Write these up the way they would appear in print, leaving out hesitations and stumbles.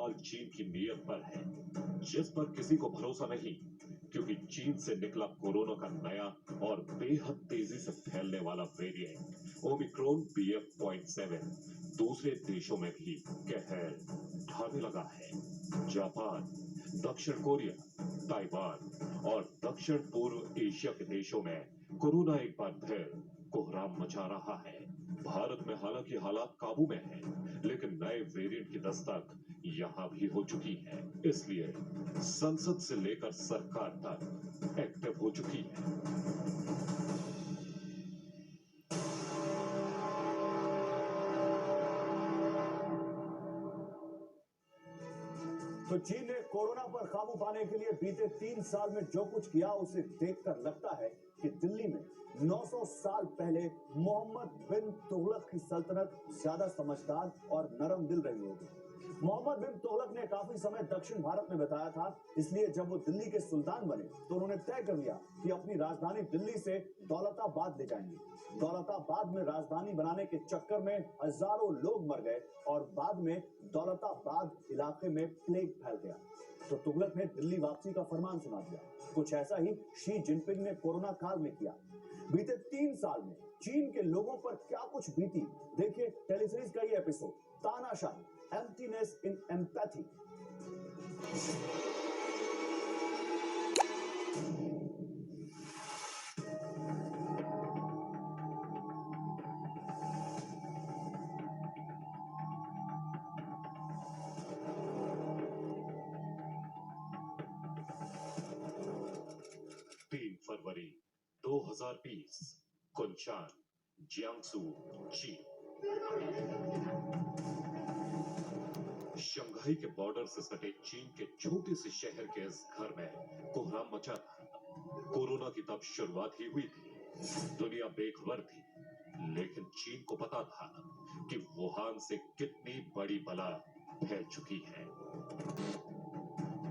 सवाल चीन की नीयत पर है, जिस पर किसी को भरोसा नहीं, क्योंकि चीन से निकला कोरोना का नया और बेहद तेजी से फैलने वाला वेरिएंट ओमिक्रॉन BF.7 दूसरे देशों में भी कहर ढाने लगा है। जापान, दक्षिण कोरिया, ताइवान और दक्षिण पूर्व एशिया के देशों में कोरोना एक बार फिर कोहराम मचा रहा है। भारत में हालांकि हालात काबू में है, लेकिन नए वेरिएंट की दस्तक यहां भी हो चुकी है। इसलिए संसद से लेकर सरकार तक एक्टिव हो चुकी है। तो चीन ने कोरोना पर काबू पाने के लिए बीते 3 साल में जो कुछ किया उसे देखकर लगता है कि दिल्ली में 900 साल पहले मोहम्मद बिन तुगलक की सल्तनत ज्यादा समझदार और नरम दिल रही होगी। मोहम्मद बिन तुगलक ने काफी समय दक्षिण भारत में बिताया था, इसलिए जब वो दिल्ली के सुल्तान बने तो उन्होंने तय कर लिया कि अपनी राजधानी दिल्ली से दौलताबाद ले जाएंगे। दौलताबाद में राजधानी बनाने के चक्कर में हजारों लोग मर गए और बाद में दौलताबाद इलाके में प्लेग फैल गया, तो तुगलक ने दिल्ली वापसी का फरमान सुना दिया। कुछ ऐसा ही शी जिनपिंग ने कोरोना काल में किया। बीते 3 साल में चीन के लोगों पर क्या कुछ बीती, देखिए टेलीसीरीज का ये एपिसोड, तानाशाही, एम्प्टीनेस इन एम्पैथी। फरवरी 2020, कुनचान, जियांगसू, चीन। शंघाई के बॉर्डर से सटे चीन के छोटे से शहर के इस घर में कोहराम मचा था। कोरोना की तब शुरुआत ही हुई थी। दुनिया बेखबर थी, लेकिन चीन को पता था कि वुहान से कितनी बड़ी बला फैल चुकी है।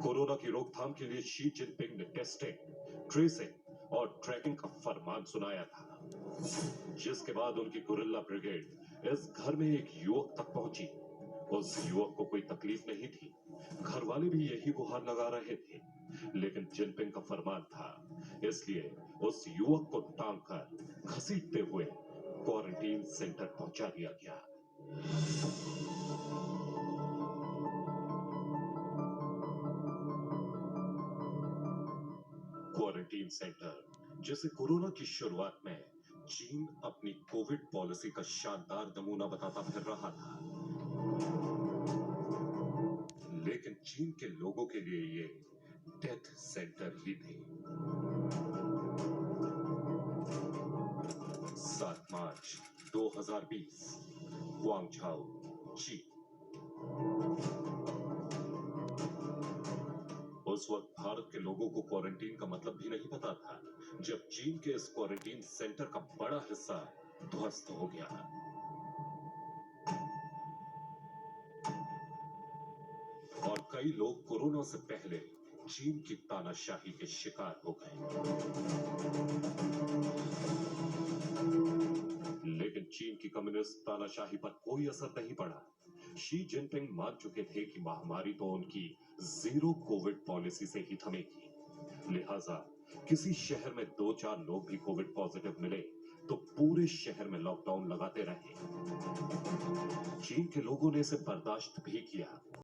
कोरोना की रोकथाम के लिए शी जिनपिंग ने टेस्टिंग, ट्रेसिंग और ट्रैकिंग का फरमान सुनाया था, जिसके बाद उनकी गुरिल्ला ब्रिगेड इस घर में एक युवक तक पहुंची। उस युवक को कोई तकलीफ नहीं थी, घर वाले भी यही गुहार लगा रहे थे, लेकिन जिनपिंग का फरमान था, इसलिए उस युवक को टांग कर घसीटते हुए क्वारंटीन सेंटर पहुंचा दिया गया। क्वारंटीन सेंटर, जिसे कोरोना की शुरुआत में चीन अपनी कोविड पॉलिसी का शानदार नमूना बताता फिर रहा था, लेकिन चीन के लोगों के लिए ये डेथ सेंटर ही थे। 7 मार्च 2020, ग्वांगझाओ, चीन। उस वक्त भारत के लोगों को क्वारंटीन का मतलब भी नहीं पता था, जब चीन के इस क्वारंटीन सेंटर का बड़ा हिस्सा ध्वस्त हो गया। और कई लोग कोरोना से पहले चीन की तानाशाही के शिकार हो गए। लेकिन चीन की कम्युनिस्ट तानाशाही पर कोई असर नहीं पड़ा। शी जिनपिंग मान चुके थे कि महामारी तो उनकी जीरो कोविड पॉलिसी से ही थमेगी। लिहाजा किसी शहर में 2-4 लोग भी कोविड पॉजिटिव मिले तो पूरे शहर में लॉकडाउन लगाते रहे। चीन के लोगों ने इसे बर्दाश्त भी किया।